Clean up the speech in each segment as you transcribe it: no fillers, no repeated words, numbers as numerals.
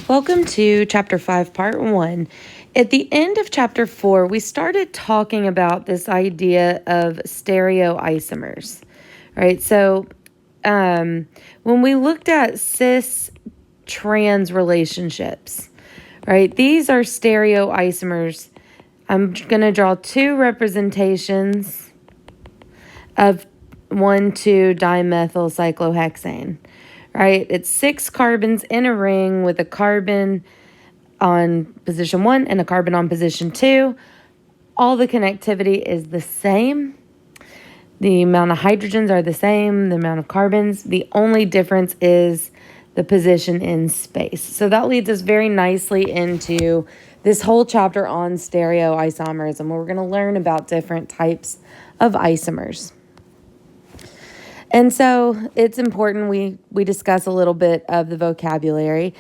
Welcome to Chapter 5, Part 1. At the end of Chapter 4, we started talking about this idea of stereoisomers, right? So when we looked at cis-trans relationships, right, these are stereoisomers. I'm going to draw two representations of 1,2-dimethyl-cyclohexane. Right? It's 6 carbons in a ring with a carbon on position 1 and a carbon on position 2. All the connectivity is the same. The amount of hydrogens are the same, the amount of carbons. The only difference is the position in space. So that leads us very nicely into this whole chapter on stereoisomerism, where we're going to learn about different types of isomers. And so it's important we discuss a little bit of the vocabulary.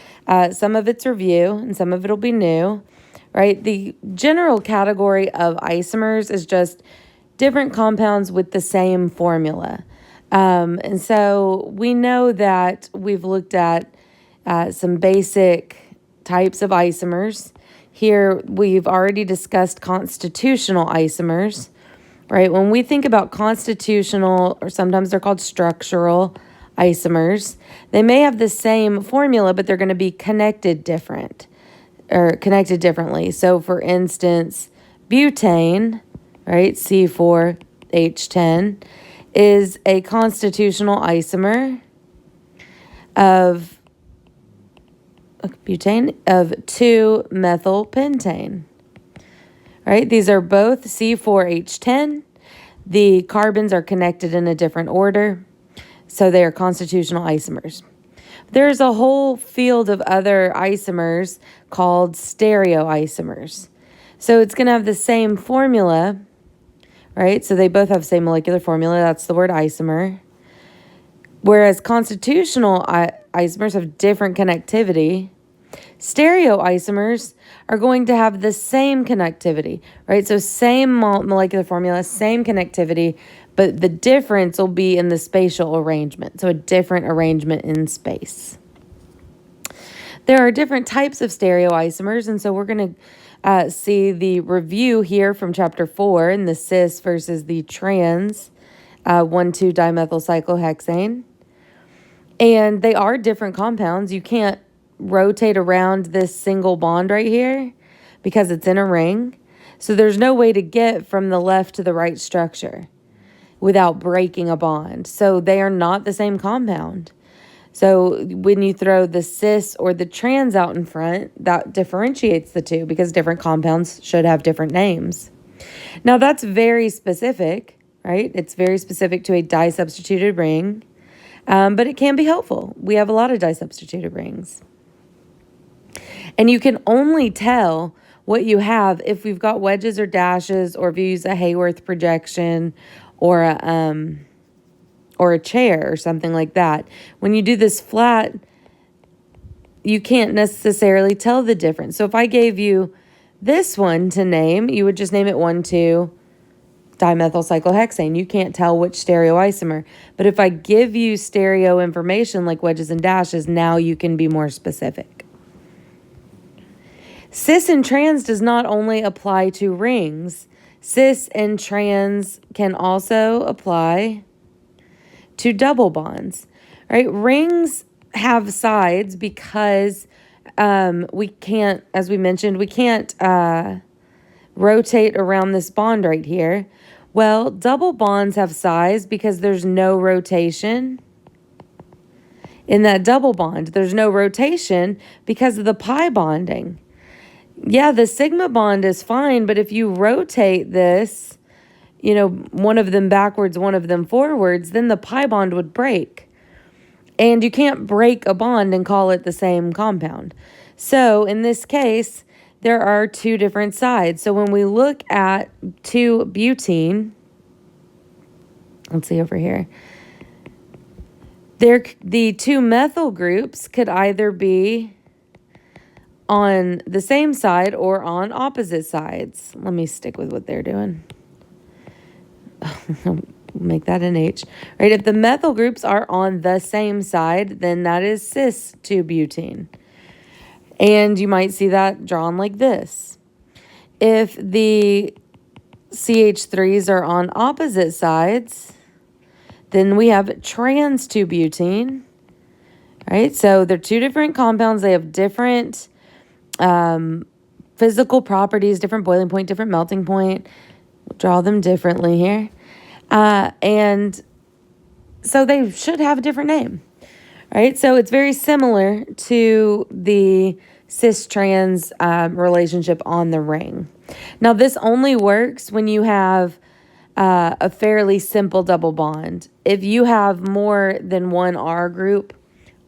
Some of it's review and some of it will be new, right? The general category of isomers is just different compounds with the same formula. And so we know that we've looked at some basic types of isomers. Here we've already discussed constitutional isomers. Right, when we think about constitutional, or sometimes they're called structural isomers, they may have the same formula, but they're going to be connected differently. So for instance, butane, right, C4H10, is a constitutional isomer of butane of 2-methylpentane. Right, these are both C4H10. The carbons are connected in a different order, so they are constitutional isomers. There's a whole field of other isomers called stereoisomers. So it's going to have the same formula, right? So they both have the same molecular formula. That's the word isomer. Whereas constitutional isomers have different connectivity. Stereoisomers are going to have the same connectivity, right? So same molecular formula, same connectivity, but the difference will be in the spatial arrangement. So a different arrangement in space. There are different types of stereoisomers, and so we're going to see the review here from Chapter 4 in the cis versus the trans 1,2-dimethylcyclohexane. And they are different compounds. You can't rotate around this single bond right here because it's in a ring. So there's no way to get from the left to the right structure without breaking a bond. So they are not the same compound. So when you throw the cis or the trans out in front, that differentiates the two because different compounds should have different names. Now that's very specific, right? It's very specific to a disubstituted ring, but it can be helpful. We have a lot of disubstituted rings. And you can only tell what you have if we've got wedges or dashes, or if you use a Hayworth projection or a chair or something like that. When you do this flat, you can't necessarily tell the difference. So if I gave you this one to name, you would just name it 1,2-dimethylcyclohexane. You can't tell which stereoisomer. But if I give you stereo information like wedges and dashes, now you can be more specific. Cis and trans does not only apply to rings. Cis and trans can also apply to double bonds, right? Rings have sides because we can't, as we mentioned, we can't rotate around this bond right here. Well, double bonds have sides because there's no rotation in that double bond. There's no rotation because of the pi bonding. Yeah, the sigma bond is fine, but if you rotate this, one of them backwards, one of them forwards, then the pi bond would break. And you can't break a bond and call it the same compound. So in this case, there are two different sides. So when we look at 2-butene, let's see over here, the two methyl groups could either be on the same side or on opposite sides. Let me stick with what they're doing. Make that an H. Right, if the methyl groups are on the same side, then that is cis 2-butene. And you might see that drawn like this. If the CH3s are on opposite sides, then we have trans 2-butene, right? So they're two different compounds. They have different physical properties, different boiling point, different melting point. We'll draw them differently here. And so they should have a different name, right? So it's very similar to the cis-trans relationship on the ring. Now, this only works when you have a fairly simple double bond. If you have more than one R group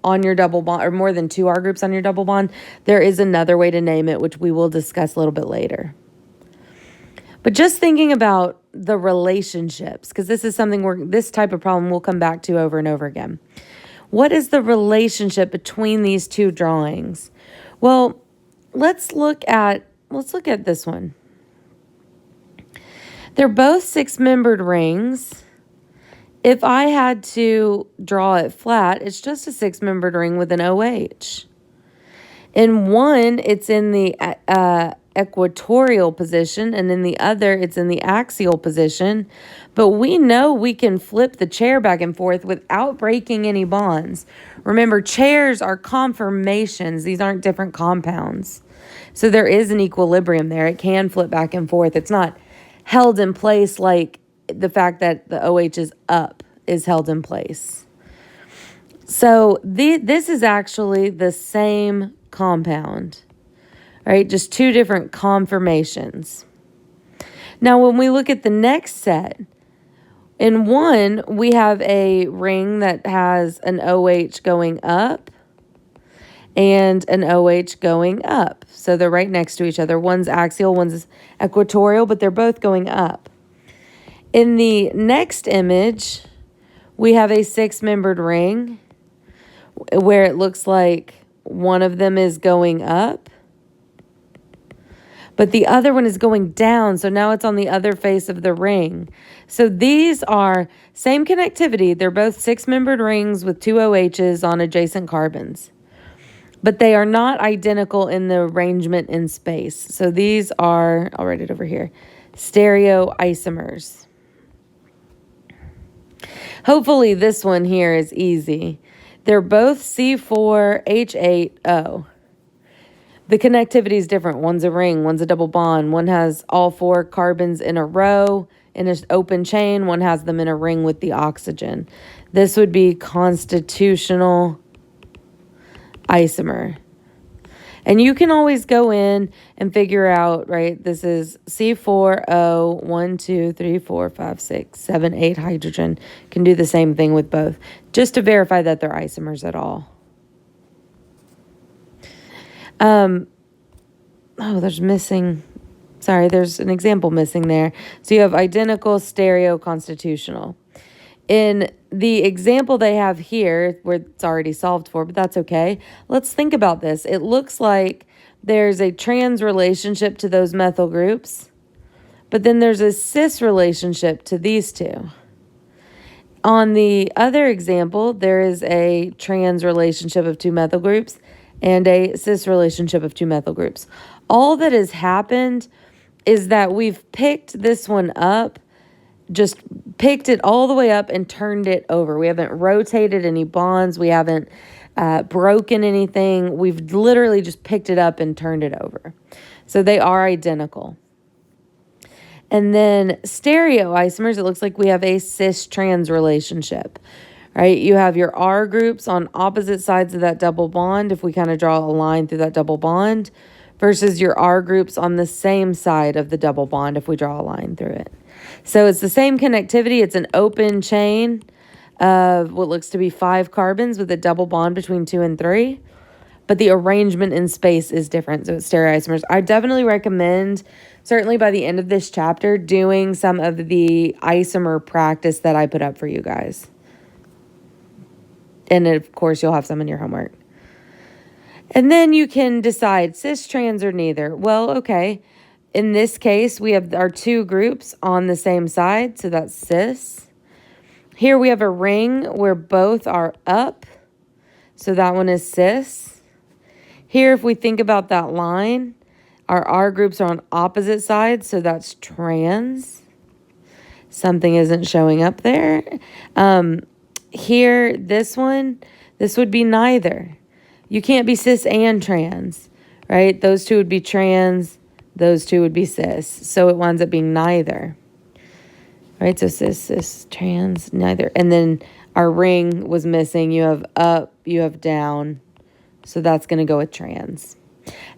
on your double bond, or more than two R groups on your double bond, there is another way to name it, which we will discuss a little bit later. But just thinking about the relationships, because this is something this type of problem we'll come back to over and over again. What is the relationship between these two drawings? Well, let's look at this one. They're both 6-membered rings. If I had to draw it flat, it's just a 6-membered ring with an OH. In one, it's in the equatorial position, and in the other, it's in the axial position. But we know we can flip the chair back and forth without breaking any bonds. Remember, chairs are conformations. These aren't different compounds. So there is an equilibrium there. It can flip back and forth. It's not held in place like the fact that the OH is up is held in place. So this is actually the same compound, right? Just two different conformations. Now, when we look at the next set, in one, we have a ring that has an OH going up and an OH going up. So they're right next to each other. One's axial, one's equatorial, but they're both going up. In the next image, we have a 6-membered ring where it looks like one of them is going up, but the other one is going down. So now it's on the other face of the ring. So these are same connectivity. They're both 6-membered rings with two OHs on adjacent carbons, but they are not identical in the arrangement in space. So these are, I'll write it over here, stereoisomers. Hopefully this one here is easy. They're both C4H8O. The connectivity is different. One's a ring, one's a double bond. One has all 4 carbons in a row in an open chain. One has them in a ring with the oxygen. This would be constitutional isomer. And you can always go in and figure out, right, this is C4O, 1, 2, 3, 4, 5, 6, 7, 8 hydrogen. Can do the same thing with both, just to verify that they're isomers at all. There's an example missing there. So you have identical, stereo, constitutional. In the example they have here, where it's already solved for, but that's okay. Let's think about this. It looks like there's a trans relationship to those methyl groups, but then there's a cis relationship to these two. On the other example, there is a trans relationship of 2 methyl groups and a cis relationship of 2 methyl groups. All that has happened is that we've picked this one up, just picked it all the way up and turned it over. We haven't rotated any bonds. We haven't broken anything. We've literally just picked it up and turned it over. So they are identical. And then stereoisomers, it looks like we have a cis-trans relationship, right? You have your R groups on opposite sides of that double bond, if we kind of draw a line through that double bond, versus your R groups on the same side of the double bond, if we draw a line through it. So it's the same connectivity. It's an open chain of what looks to be 5 carbons with a double bond between 2 and 3. But the arrangement in space is different. So it's stereoisomers. I definitely recommend, certainly by the end of this chapter, doing some of the isomer practice that I put up for you guys. And of course, you'll have some in your homework. And then you can decide cis, trans, or neither. Well, okay. In this case, we have our 2 groups on the same side, so that's cis. Here we have a ring where both are up, so that one is cis. Here, if we think about that line, our R groups are on opposite sides, so that's trans. Something isn't showing up there. Here, this one, this would be neither. You can't be cis and trans, right? Those two would be trans. Those two would be cis. So it winds up being neither. Right? So cis, trans, neither. And then our ring was missing. You have up, you have down. So that's going to go with trans.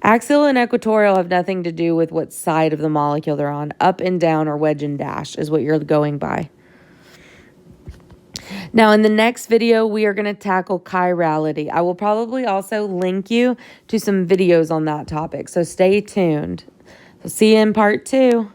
Axial and equatorial have nothing to do with what side of the molecule they're on. Up and down or wedge and dash is what you're going by. Now, in the next video, we are going to tackle chirality. I will probably also link you to some videos on that topic, so stay tuned. So see you in part 2.